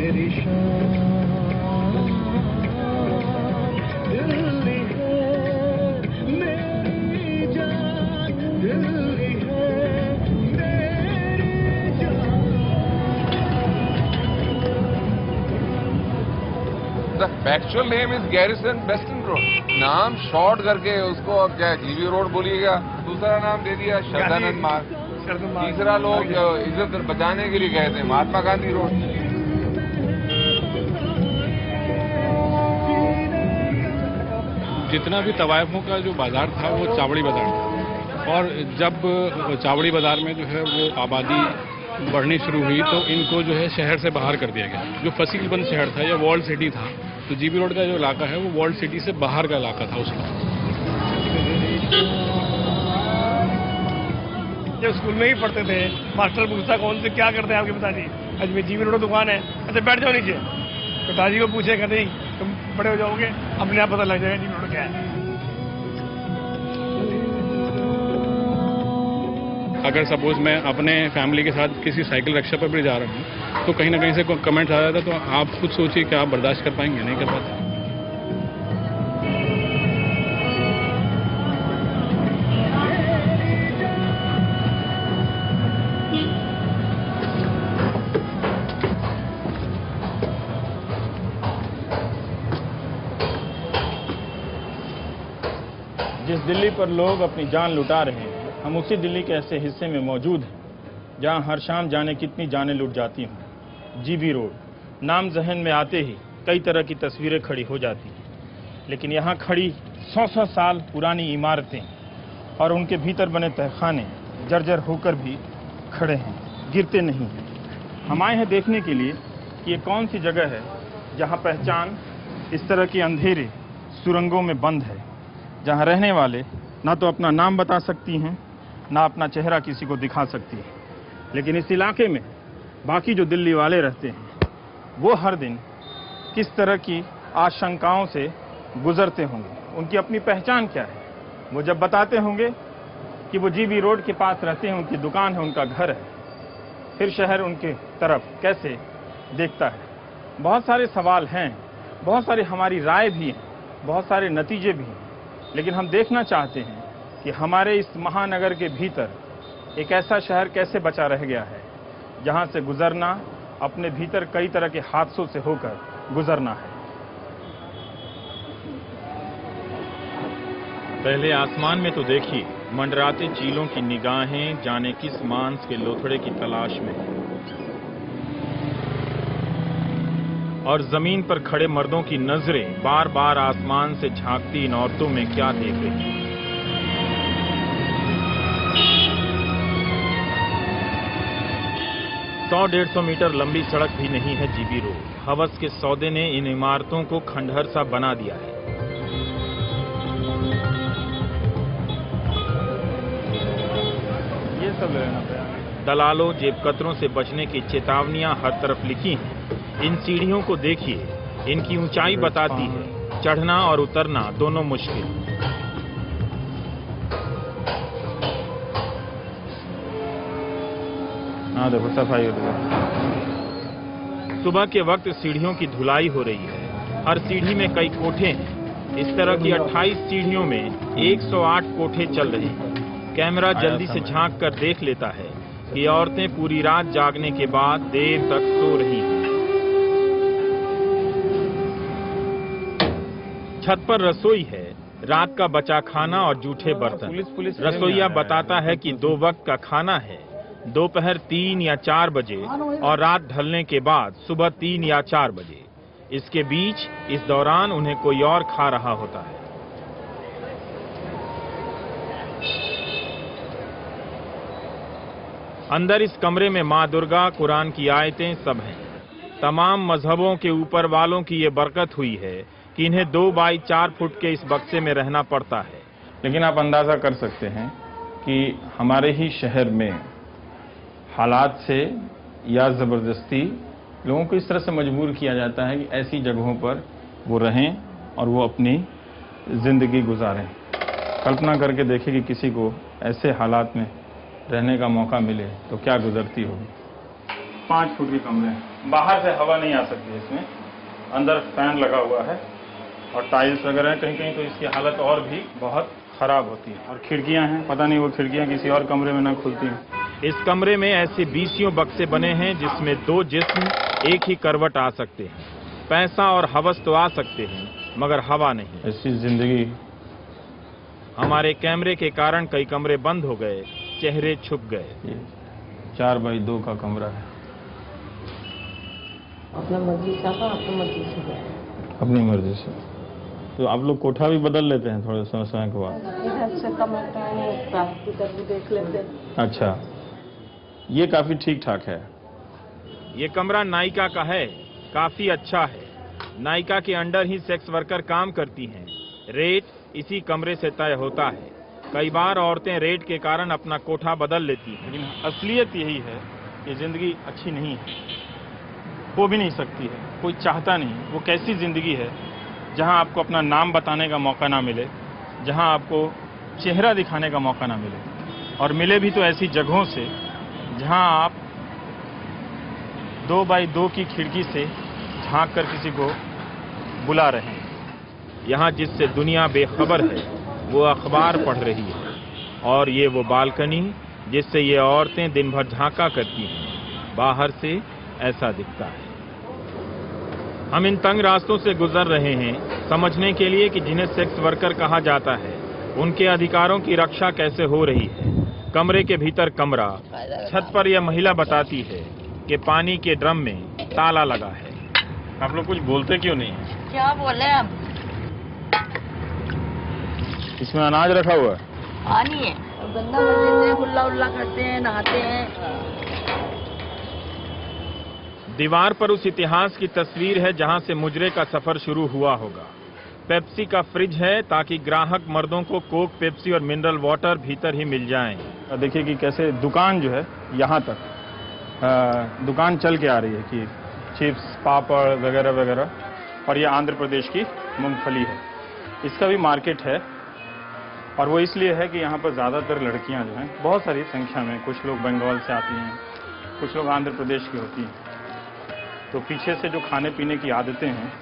मेरी शान दिल्ली है, मेरी जान दिल्ली है, मेरी जान। The factual name is Garrison Beston Road. नाम शॉर्ट करके उसको अब क्या जीबी रोड बोलिएगा, दूसरा नाम दे दिया शरदानंद मार्ग, तीसरा लोग इज्जत बचाने के लिए गए थे महात्मा गांधी रोड। जितना भी तवायफों का जो बाजार था वो चावड़ी बाजार था, और जब चावड़ी बाजार में जो है वो आबादी बढ़नी शुरू हुई तो इनको जो है शहर से बाहर कर दिया गया। जो फसीलबंद शहर था या वॉल्ड सिटी था, तो जीबी रोड का जो इलाका है वो वॉल्ड सिटी से बाहर का इलाका था उस वक्त। जब स्कूल में ही पढ़ते थे, मास्टर पूछता कौन से क्या करते हैं आपके पिताजी, आज में जीबी रोड दुकान है, अच्छा बैठ जाओ नीचे। पिताजी को पूछेगा नहीं, तुम बड़े हो जाओगे अपने आप पता लग जाएगा जीबी रोड क्या है। अगर सपोज मैं अपने फैमिली के साथ किसी साइकिल रिक्शा पर भी जा रहा हूँ तो कहीं ना कहीं से कोई कमेंट आ जाता है, तो आप खुद सोचिए कि आप बर्दाश्त कर पाएंगे, नहीं कर पाते। जिस दिल्ली पर लोग अपनी जान लुटा रहे हैं, हम उसी दिल्ली के ऐसे हिस्से में मौजूद हैं जहां हर शाम जाने कितनी जानें लुट जाती हों। जीबी रोड नाम जहन में आते ही कई तरह की तस्वीरें खड़ी हो जाती हैं, लेकिन यहां खड़ी 100 साल पुरानी इमारतें और उनके भीतर बने तहखाने जर्जर होकर भी खड़े हैं, गिरते नहीं हैं। हम आए हैं देखने के लिए कि ये कौन सी जगह है जहां पहचान इस तरह के अंधेरे सुरंगों में बंद है, जहां रहने वाले ना तो अपना नाम बता सकती हैं, ना अपना चेहरा किसी को दिखा सकती है। लेकिन इस इलाके में बाकी जो दिल्ली वाले रहते हैं वो हर दिन किस तरह की आशंकाओं से गुजरते होंगे, उनकी अपनी पहचान क्या है। वो जब बताते होंगे कि वो जीबी रोड के पास रहते हैं, उनकी दुकान है, उनका घर है, फिर शहर उनके तरफ कैसे देखता है। बहुत सारे सवाल हैं, बहुत सारी हमारी राय भी हैं, बहुत सारे नतीजे भी हैं, लेकिन हम देखना चाहते हैं कि हमारे इस महानगर के भीतर एक ऐसा शहर कैसे बचा रह गया है जहां से गुजरना अपने भीतर कई तरह के हादसों से होकर गुजरना है। पहले आसमान में तो देखिए मंडराते चीलों की निगाहें जाने किस मांस के लोथड़े की तलाश में, और जमीन पर खड़े मर्दों की नजरें बार बार आसमान से झांकती इन औरतों में क्या देख रही हैं। 100-150 मीटर लंबी सड़क भी नहीं है जीबी रोड। हवस के सौदे ने इन इमारतों को खंडहर सा बना दिया है। ये सब दलालों जेबकतरों से बचने की चेतावनियां हर तरफ लिखी हैं। इन सीढ़ियों को देखिए, इनकी ऊंचाई बताती है चढ़ना और उतरना दोनों मुश्किल। हाँ देखो सफाई हो रही है। सुबह के वक्त सीढ़ियों की धुलाई हो रही है। हर सीढ़ी में कई कोठे हैं। इस तरह की 28 सीढ़ियों में 108 कोठे चल रहे हैं। कैमरा जल्दी से झांक कर देख लेता है कि औरतें पूरी रात जागने के बाद देर तक सो रही हैं। छत पर रसोई है, रात का बचा खाना और जूठे बर्तन। रसोइया बताता है कि 2 वक्त का खाना है, दोपहर 3 या 4 बजे और रात ढलने के बाद सुबह 3 या 4 बजे। इसके बीच इस दौरान उन्हें कोई और खा रहा होता है। अंदर इस कमरे में माँ दुर्गा, कुरान की आयतें सब हैं। तमाम मजहबों के ऊपर वालों की ये बरकत हुई है कि इन्हें 2 बाई 4 फुट के इस बक्से में रहना पड़ता है। लेकिन आप अंदाजा कर सकते हैं कि हमारे ही शहर में हालात से या ज़बरदस्ती लोगों को इस तरह से मजबूर किया जाता है कि ऐसी जगहों पर वो रहें और वो अपनी ज़िंदगी गुजारें। कल्पना करके देखें कि किसी को ऐसे हालात में रहने का मौका मिले तो क्या गुजरती होगी। 5 फुट के कमरे हैं। बाहर से हवा नहीं आ सकती है इसमें, अंदर फैन लगा हुआ है और टाइल्स वगैरह हैं। कहीं कहीं तो इसकी हालत और भी बहुत खराब होती है। और खिड़कियां हैं, पता नहीं वो खिड़कियां किसी और कमरे में ना खुलती हैं। इस कमरे में ऐसे 20 बक्से बने हैं जिसमें 2 जिस्म एक ही करवट आ सकते हैं। पैसा और हवस तो आ सकते हैं मगर हवा नहीं। ऐसी जिंदगी। हमारे कैमरे के कारण कई कमरे बंद हो गए, चेहरे छुप गए। 4 बाई 2 का कमरा है। अपना मर्जी से आता, अपनी मर्जी से गया। अपनी मर्जी से। तो आप लोग कोठा भी बदल लेते हैं थोड़े समय के बाद? इधर से कमरा है, रात इधर भी देख लेते हैं। अच्छा, ये काफी ठीक ठाक है। ये कमरा नायिका का है, काफी अच्छा है। नायिका के अंडर ही सेक्स वर्कर काम करती हैं। रेट इसी कमरे से तय होता है। कई बार औरतें रेट के कारण अपना कोठा बदल लेती हैं, लेकिन असलियत यही है कि जिंदगी अच्छी नहीं है, हो भी नहीं सकती है, कोई चाहता नहीं। वो कैसी जिंदगी है जहां आपको अपना नाम बताने का मौका ना मिले, जहां आपको चेहरा दिखाने का मौका ना मिले, और मिले भी तो ऐसी जगहों से जहां आप 2 बाई 2 की खिड़की से झांक कर किसी को बुला रहे हैं। यहाँ जिससे दुनिया बेखबर है वो अखबार पढ़ रही है, और ये वो बालकनी जिससे ये औरतें दिन भर झांका करती हैं। बाहर से ऐसा दिखता है। हम इन तंग रास्तों से गुजर रहे हैं समझने के लिए कि जिन्हें सेक्स वर्कर कहा जाता है उनके अधिकारों की रक्षा कैसे हो रही है। कमरे के भीतर कमरा, छत पर यह महिला बताती है कि पानी के ड्रम में ताला लगा है। आप लोग कुछ बोलते क्यों नहीं? क्या बोले हम? इसमें अनाज रखा हुआ है। पानी है, गंदा कर देते हैं, गुल्ला उल्ला करते हैं, नहाते हैं। दीवार पर उस इतिहास की तस्वीर है जहां से मुजरे का सफर शुरू हुआ होगा। पेप्सी का फ्रिज है ताकि ग्राहक मर्दों को कोक, पेप्सी और मिनरल वाटर भीतर ही मिल जाएं। देखिए कि कैसे दुकान जो है यहाँ तक दुकान चल के आ रही है कि चिप्स, पापड़ वगैरह वगैरह। और ये आंध्र प्रदेश की मूंगफली है। इसका भी मार्केट है, और वो इसलिए है कि यहाँ पर ज़्यादातर लड़कियाँ जो हैं बहुत सारी संख्या में, कुछ लोग बंगाल से आती हैं, कुछ लोग आंध्र प्रदेश की होती हैं। तो पीछे से जो खाने पीने की आदतें हैं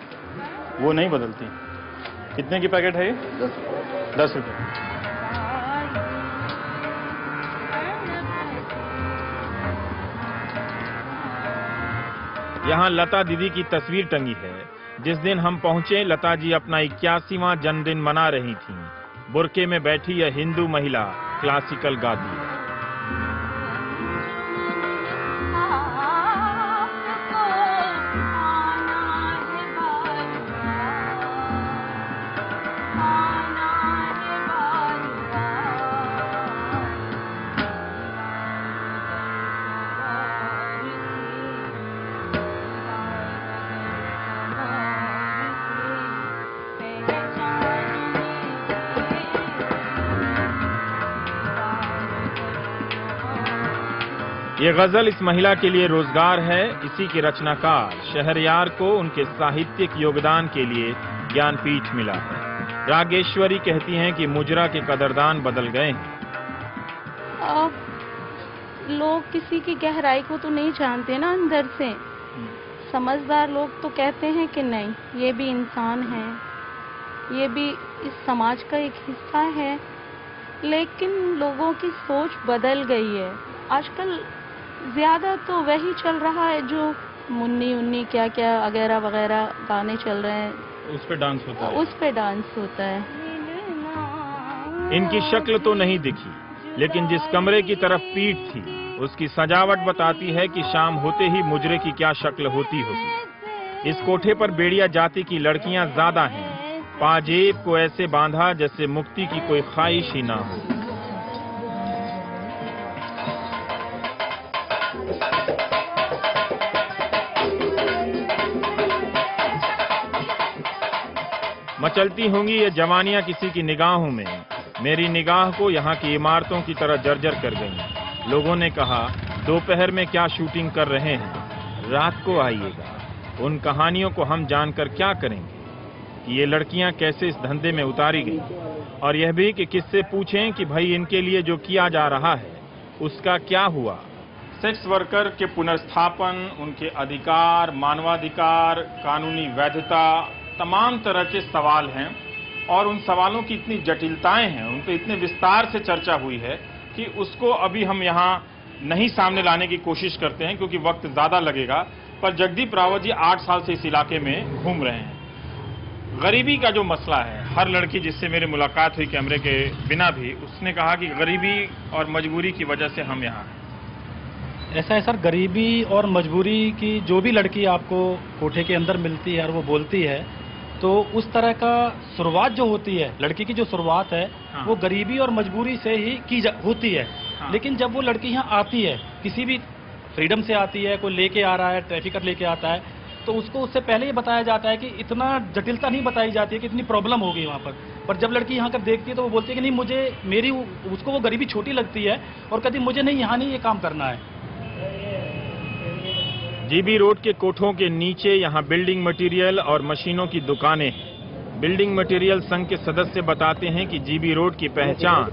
वो नहीं बदलती। कितने की पैकेट है ये? 10 रुपये। यहाँ लता दीदी की तस्वीर टंगी है। जिस दिन हम पहुंचे लता जी अपना 81वां जन्मदिन मना रही थीं। बुर्के में बैठी यह हिंदू महिला क्लासिकल गाती है। ये गजल इस महिला के लिए रोजगार है। इसी के रचनाकार शहरयार को उनके साहित्यिक योगदान के लिए ज्ञानपीठ मिला है। रागेश्वरी कहती हैं कि मुजरा के कदरदान बदल गए हैं। लोग किसी की गहराई को तो नहीं जानते ना अंदर से। समझदार लोग तो कहते हैं कि नहीं, ये भी इंसान है, ये भी इस समाज का एक हिस्सा है। लेकिन लोगों की सोच बदल गई है। आजकल ज्यादा तो वही चल रहा है जो मुन्नी उन्नी क्या क्या वगैरह वगैरह गाने चल रहे हैं, उस पे डांस होता है। उस पे डांस होता है। इनकी शक्ल तो नहीं दिखी, लेकिन जिस कमरे की तरफ पीठ थी उसकी सजावट बताती है कि शाम होते ही मुजरे की क्या शक्ल होती होगी। इस कोठे पर बेड़िया जाति की लड़कियां ज्यादा हैं। पाजेब को ऐसे बांधा जैसे मुक्ति की कोई ख्वाहिश ही ना हो। मचलती होंगी ये जवानियां किसी की निगाहों में। मेरी निगाह को यहाँ की इमारतों की तरह जर्जर कर गई। लोगों ने कहा दोपहर में क्या शूटिंग कर रहे हैं, रात को आइएगा। उन कहानियों को हम जानकर क्या करेंगे कि ये लड़कियां कैसे इस धंधे में उतारी गई, और यह भी कि किससे पूछें कि भाई इनके लिए जो किया जा रहा है उसका क्या हुआ। सेक्स वर्कर के पुनर्स्थापन, उनके अधिकार, मानवाधिकार, कानूनी वैधता, तमाम तरह के सवाल हैं और उन सवालों की इतनी जटिलताएं हैं, उन पर इतने विस्तार से चर्चा हुई है कि उसको अभी हम यहाँ नहीं सामने लाने की कोशिश करते हैं क्योंकि वक्त ज्यादा लगेगा। पर जगदीप रावत जी 8 साल से इस इलाके में घूम रहे हैं। गरीबी का जो मसला है, हर लड़की जिससे मेरी मुलाकात हुई कैमरे के बिना भी, उसने कहा कि गरीबी और मजबूरी की वजह से हम यहाँ हैं। ऐसा है सर, गरीबी और मजबूरी की जो भी लड़की आपको कोठे के अंदर मिलती है और वो बोलती है, तो उस तरह का शुरुआत जो होती है, लड़की की जो शुरुआत है, हाँ। वो गरीबी और मजबूरी से ही होती है। हाँ। लेकिन जब वो लड़की यहाँ आती है, किसी भी फ्रीडम से आती है, कोई लेके आ रहा है, ट्रैफिकर लेके आता है, तो उसको उससे पहले ये बताया जाता है कि इतना जटिलता नहीं बताई जाती है कि इतनी प्रॉब्लम होगी वहाँ पर जब लड़की यहाँ कर देखती है तो वो बोलती है कि नहीं, उसको वो गरीबी छोटी लगती है और कहती मुझे नहीं, यहाँ नहीं ये काम करना है। जीबी रोड के कोठों के नीचे यहाँ बिल्डिंग मटेरियल और मशीनों की दुकानें हैं। बिल्डिंग मटेरियल संघ के सदस्य बताते हैं कि जीबी रोड की पहचान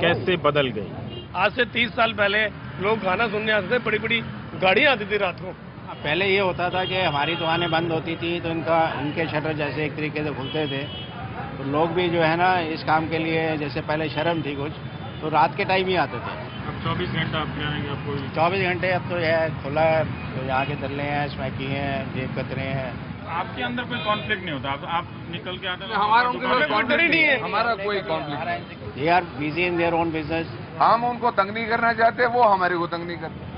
कैसे बदल गई। आज से 30 साल पहले लोग गाना सुनने आते थे, बड़ी बड़ी गाड़ियाँ आती थी रात को। पहले ये होता था कि हमारी दुकानें बंद होती थी तो इनके शटर जैसे एक तरीके से खुलते थे, तो लोग भी जो है ना इस काम के लिए, जैसे पहले शर्म थी कुछ, तो रात के टाइम ही आते थे। अब 24 घंटा आप जाएंगे, आपको 24 घंटे अब तो यह खुला है, तो यहाँ के दल्ले हैं, स्मैकी हैं, जेब कतरे हैं। आपके अंदर कोई कॉन्फ्लिक्ट नहीं होता? आप निकल के आते हैं? हमारा उनके कॉन्फ्लिक्ट नहीं है, हमारा कोई conflict. They are busy in their own business. हम उनको तंग नहीं करना चाहते, वो हमारे को तंग नहीं करते।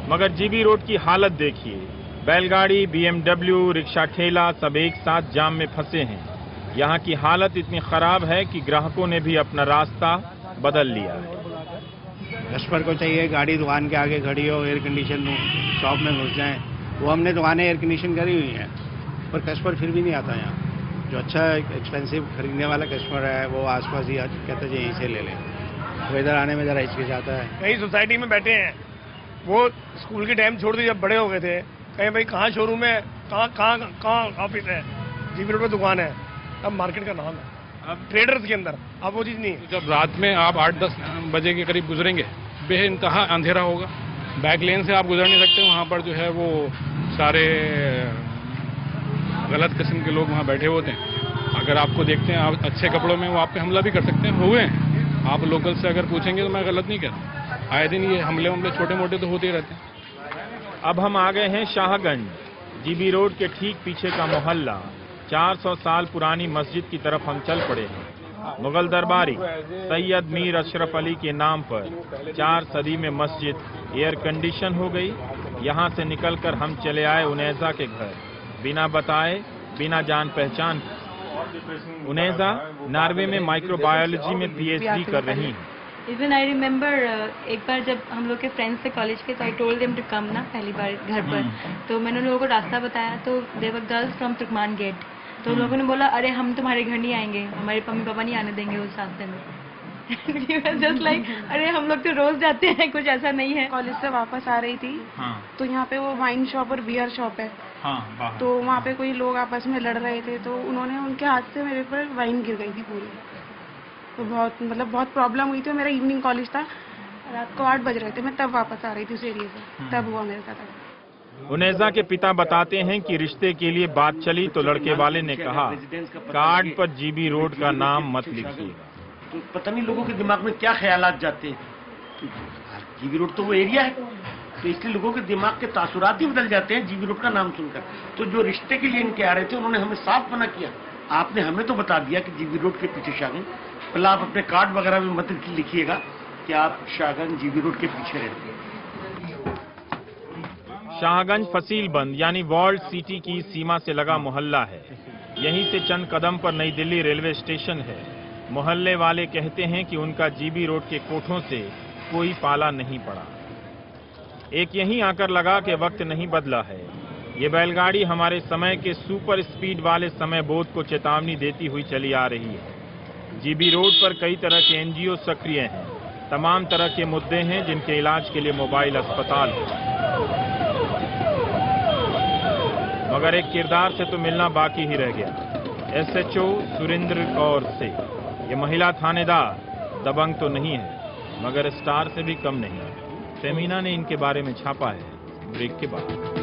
मगर जीबी रोड की हालत देखिए, बैलगाड़ी, बीएमडब्ल्यू, रिक्शा ठेला सब एक साथ जाम में फंसे हैं। यहाँ की हालत इतनी खराब है कि ग्राहकों ने भी अपना रास्ता बदल लिया है। कस्टमर को चाहिए गाड़ी दुकान के आगे खड़ी हो, एयर कंडीशन शॉप में घुस जाएं। वो हमने दुकानें एयर कंडीशन करी हुई हैं, पर कस्टमर फिर भी नहीं आता यहाँ। जो अच्छा एक्सपेंसिव खरीदने वाला कस्टमर है वो आसपास ही कहता है यहीं से ले लें, वो इधर आने में ज़रा हिचकिचाता है। कहीं सोसाइटी में बैठे हैं, वो स्कूल के टाइम छोड़ दिए, जब बड़े हो गए थे, कहीं भाई कहाँ शोरूम है, कहाँ ऑफिस है, जीबी रोड पे दुकान है, अब मार्केट का नाम है, अब ट्रेडर्स के अंदर अब वो चीज़ नहीं है। जब रात में आप 8-10 बजे के करीब गुजरेंगे, बेइंतहा अंधेरा होगा, बैक लेन से आप गुजर नहीं सकते। वहाँ पर जो है वो सारे गलत किस्म के लोग वहाँ बैठे होते हैं। अगर आपको देखते हैं आप अच्छे कपड़ों में, वो आप पे हमला भी कर सकते हैं, हुए हैं। आप लोकल से अगर पूछेंगे तो मैं गलत नहीं कहता, आए दिन ये हमले छोटे मोटे तो होते ही रहते हैं। अब हम आ गए हैं शाहगंज, जीबी रोड के ठीक पीछे का मोहल्ला। 400 साल पुरानी मस्जिद की तरफ हम चल पड़े हैं। मुगल दरबारी सैयद मीर अशरफ अली के नाम पर 4 सदी में मस्जिद एयर कंडीशन हो गई। यहाँ से निकलकर हम चले आए उनैजा के घर, बिना बताए, बिना जान पहचान। उनैजा नॉर्वे में माइक्रोबायोलॉजी में पीएचडी कर रही हैं। इवन आई रिमेम्बर एक बार जब हम लोग के फ्रेंड्स थे कॉलेज के, तो I told them to come ना पहली बार घर पर, तो मैंने उन लोगों को रास्ता बताया, तो दे वर गर्ल्स फ्रॉम तुर्कमान गेट, तो उन लोगों ने बोला अरे हम तुम्हारे घर नहीं आएंगे, हमारे मम्मी पापा नहीं आने देंगे उस रास्ते में। जस्ट लाइक अरे हम लोग तो रोज जाते हैं, कुछ ऐसा नहीं है। कॉलेज से वापस आ रही थी, तो यहाँ पे वो वाइन शॉप और बियर शॉप है, तो वहाँ पे कोई लोग आपस में लड़ रहे थे, तो उन्होंने उनके हाथ से मेरे पर वाइन गिर गई थी पूरी, तो बहुत प्रॉब्लम हुई थी। मेरा इवनिंग कॉलेज था, रात को 8 बज रहे थे, मैं तब वापस आ रही थी उस एरिया से, तब हुआ मेरे साथ। उनैजा के पिता बताते हैं कि रिश्ते के लिए बात चली तो लड़के वाले ने कहा कार्ड पर जीबी रोड का नाम मत लिखिएगा। तो पता नहीं लोगों के दिमाग में क्या ख्यालात जाते हैं, जीबी रोड तो वो एरिया है, तो इसलिए लोगों के दिमाग के तासुरात ही बदल जाते हैं जीबी रोड का नाम सुनकर। तो जो रिश्ते के लिए इनके आ रहे थे उन्होंने हमें साफ मना किया, आपने हमें तो बता दिया कि जीबी रोड के पीछे शाहगंज, पहले आप अपने कार्ड वगैरह में मत लिखिएगा कि आप शाहगंज जीबी रोड के पीछे रहते हैं। शाहगंज फसीलबंद यानी वॉल्ड सिटी की सीमा से लगा मोहल्ला है। यहीं से चंद कदम पर नई दिल्ली रेलवे स्टेशन है। मोहल्ले वाले कहते हैं कि उनका जीबी रोड के कोठों से कोई पाला नहीं पड़ा। एक यहीं आकर लगा कि वक्त नहीं बदला है। ये बैलगाड़ी हमारे समय के सुपर स्पीड वाले समय बोध को चेतावनी देती हुई चली आ रही है। जीबी रोड पर कई तरह के एनजीओ सक्रिय हैं। तमाम तरह के मुद्दे हैं जिनके इलाज के लिए मोबाइल अस्पताल है। मगर एक किरदार से तो मिलना बाकी ही रह गया, एसएचओ सुरेंद्र कौर से। ये महिला थानेदार दबंग तो नहीं है, मगर स्टार से भी कम नहीं है। फेमिना ने इनके बारे में छापा है ब्रेक के बाद।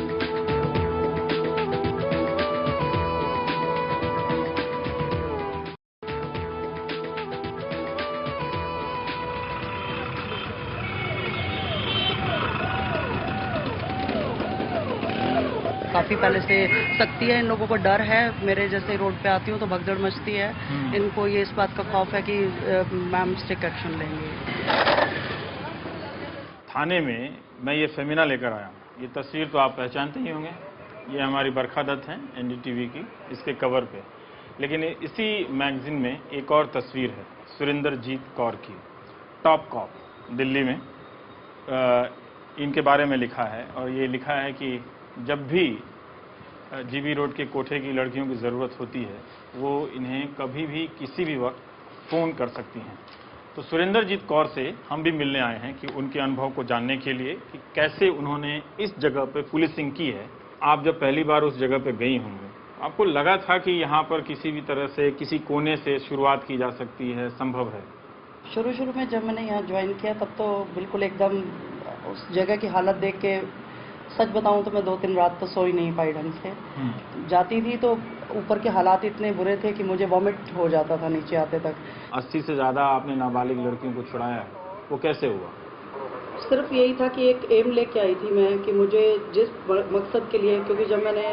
काफी पहले से सख्ती है, इन लोगों को डर है। मेरे जैसे रोड पे आती हूँ तो भगदड़ मचती है। इनको ये इस बात का खौफ है कि मैम स्ट्रिक्ट एक्शन लेंगे। थाने में मैं ये फेमिना लेकर आया हूँ। ये तस्वीर तो आप पहचानते ही होंगे, ये हमारी बरखा दत्त हैं एनडीटीवी की, इसके कवर पे। लेकिन इसी मैगजीन में एक और तस्वीर है सुरिंदरजीत कौर की, टॉप कॉप दिल्ली में। इनके बारे में लिखा है और ये लिखा है कि जब भी जीबी रोड के कोठे की लड़कियों की ज़रूरत होती है वो इन्हें कभी भी किसी भी वक्त फ़ोन कर सकती हैं। तो सुरिंदरजीत कौर से हम भी मिलने आए हैं कि उनके अनुभव को जानने के लिए कि कैसे उन्होंने इस जगह पे पुलिसिंग की है। आप जब पहली बार उस जगह पे गई होंगे, आपको लगा था कि यहाँ पर किसी भी तरह से किसी कोने से शुरुआत की जा सकती है, संभव है? शुरू में जब मैंने यहाँ ज्वाइन किया तब तो बिल्कुल एकदम उस जगह की हालत देख के सच बताऊं तो मैं 2-3 रात तो सो ही नहीं पाई ढंग से। जाती थी तो ऊपर के हालात इतने बुरे थे कि मुझे वॉमिट हो जाता था नीचे आते तक। 80 से ज़्यादा आपने नाबालिग लड़कियों को छुड़ाया है, वो कैसे हुआ? सिर्फ यही था कि एक एम लेके आई थी मैं कि मुझे जिस मकसद के लिए, क्योंकि जब मैंने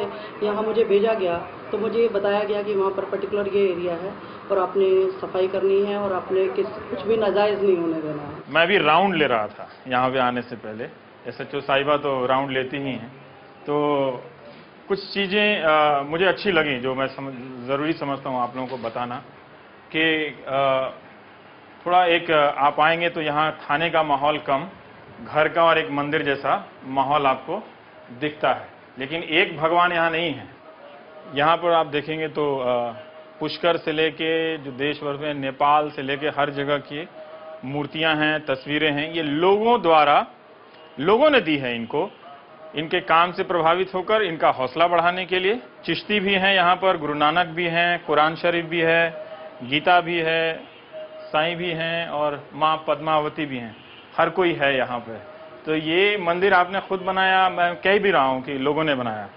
यहाँ मुझे भेजा गया तो मुझे बताया गया कि वहाँ पर पर्टिकुलर ये एरिया है और आपने सफाई करनी है और आपने कुछ भी नाजायज़ नहीं होने देना है। मैं भी राउंड ले रहा था यहाँ पे आने से पहले, SHO साहिबा तो राउंड लेती ही हैं, तो कुछ चीज़ें मुझे अच्छी लगी जो मैं ज़रूरी समझता हूँ आप लोगों को बताना कि थोड़ा एक आप आएंगे तो यहाँ थाने का माहौल कम, घर का और एक मंदिर जैसा माहौल आपको दिखता है। लेकिन एक भगवान यहाँ नहीं है। यहाँ पर आप देखेंगे तो पुष्कर से लेके जो देश भर में, नेपाल से लेके हर जगह की मूर्तियाँ हैं, तस्वीरें हैं। ये लोगों ने दी है इनको, इनके काम से प्रभावित होकर इनका हौसला बढ़ाने के लिए। चिश्ती भी हैं यहाँ पर, गुरु नानक भी हैं, कुरान शरीफ भी है, गीता भी है, साईं भी हैं और माँ पद्मावती भी हैं। हर कोई है यहाँ पे। तो ये मंदिर आपने खुद बनाया? मैं कह भी रहा हूँ कि लोगों ने बनाया।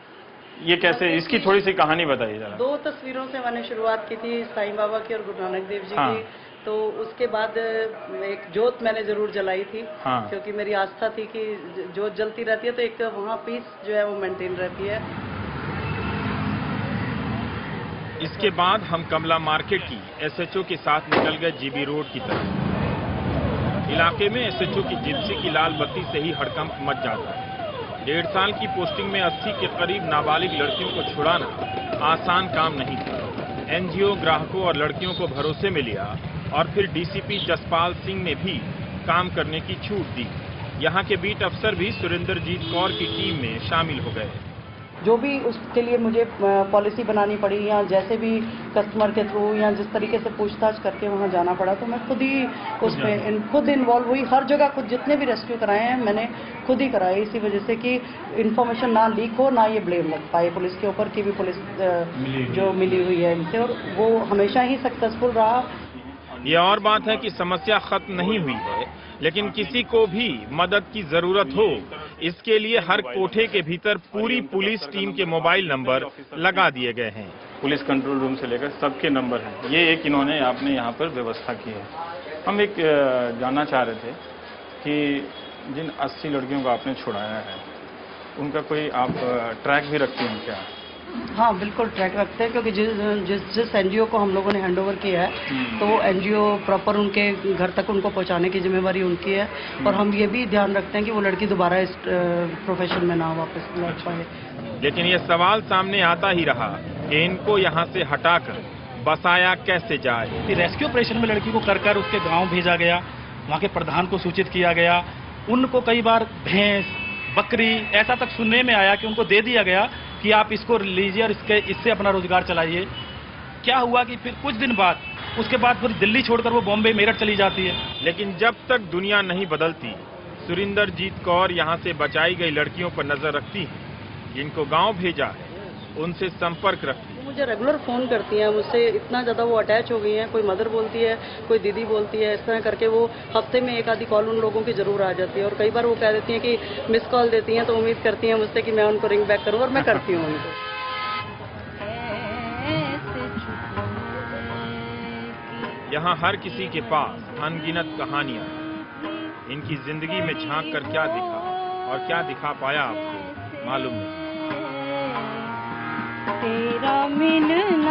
ये कैसे, इसकी थोड़ी सी कहानी बताइए जरा। 2 तस्वीरों से मैंने शुरुआत की थी, साईं बाबा की और गुरु नानक देव जी की। तो उसके बाद एक जोत मैंने जरूर जलाई थी, क्योंकि मेरी आस्था थी कि जोत जलती रहती है तो एक वहाँ पीस जो है वो मेंटेन रहती है। इसके बाद हम कमला मार्केट की SHO के साथ निकल गए जीबी रोड की तरफ। इलाके में SHO की जिप्सी की लाल बत्ती से ही हड़कंप मच जाता है। 1.5 साल की पोस्टिंग में 80 के करीब नाबालिग लड़कियों को छुड़ाना आसान काम नहीं था। NGO ग्राहकों और लड़कियों को भरोसे में लिया और फिर DCP जसपाल सिंह ने भी काम करने की छूट दी। यहाँ के बीट अफसर भी सुरिंदरजीत कौर की टीम में शामिल हो गए। जो भी उसके लिए मुझे पॉलिसी बनानी पड़ी या जैसे भी कस्टमर के थ्रू या जिस तरीके से पूछताछ करके वहाँ जाना पड़ा, तो मैं खुद ही उसमें खुद इन्वॉल्व हुई। हर जगह खुद जितने भी रेस्क्यू कराए हैं मैंने खुद ही कराए, इसी वजह से कि इन्फॉर्मेशन ना लीक हो, ना ये ब्लेम लग पाए पुलिस के ऊपर कि भी पुलिस जो मिली हुई है इनसे, और वो हमेशा ही सक्सेसफुल रहा। ये और बात है कि समस्या खत्म नहीं हुई है, लेकिन किसी को भी मदद की जरूरत हो, इसके लिए हर कोठे के भीतर पूरी पुलिस टीम के मोबाइल नंबर लगा दिए गए हैं। पुलिस कंट्रोल रूम से लेकर सबके नंबर हैं। ये एक इन्होंने आपने यहाँ पर व्यवस्था की है। हम एक जानना चाह रहे थे कि जिन 80 लड़कियों को आपने छुड़ाया है, उनका कोई आप ट्रैक भी रखते हैं क्या? हाँ, बिल्कुल ट्रैक रखते हैं, क्योंकि जिस NGO को हम लोगों ने हैंडओवर किया है तो वो NGO प्रॉपर उनके घर तक उनको पहुंचाने की जिम्मेवारी उनकी है। और हम ये भी ध्यान रखते हैं कि वो लड़की दोबारा इस प्रोफेशन में ना वापस लौट पाए। लेकिन ये सवाल सामने आता ही रहा कि इनको यहाँ से हटाकर बसाया कैसे जाए। रेस्क्यू ऑपरेशन में लड़की को कर उसके गाँव भेजा गया, वहाँ के प्रधान को सूचित किया गया। उनको कई बार भैंस, बकरी ऐसा तक सुनने में आया कि उनको दे दिया गया कि आप इसको लीजिए और इससे अपना रोजगार चलाइए। क्या हुआ कि फिर कुछ दिन बाद उसके बाद फिर दिल्ली छोड़कर वो बॉम्बे, मेरठ चली जाती है। लेकिन जब तक दुनिया नहीं बदलती, सुरिंदरजीत कौर यहाँ से बचाई गई लड़कियों पर नजर रखती है। जिनको गांव भेजा है उनसे संपर्क रखिए। मुझे रेगुलर फ़ोन करती हैं, मुझसे इतना ज़्यादा वो अटैच हो गई हैं। कोई मदर बोलती है, कोई दीदी बोलती है, इस तरह करके वो हफ्ते में एक आधी कॉल उन लोगों की ज़रूर आ जाती है। और कई बार वो कह देती हैं कि मिस कॉल देती हैं, तो उम्मीद करती हैं मुझसे कि मैं उनको रिंग बैक करूँ, और मैं करती हूँ उनको। यहाँ हर किसी के पास अनगिनत कहानियाँ हैं। इनकी जिंदगी में झांक कर क्या दिखा और क्या दिखा पाया आपको मालूम नहीं। तेरा मिलन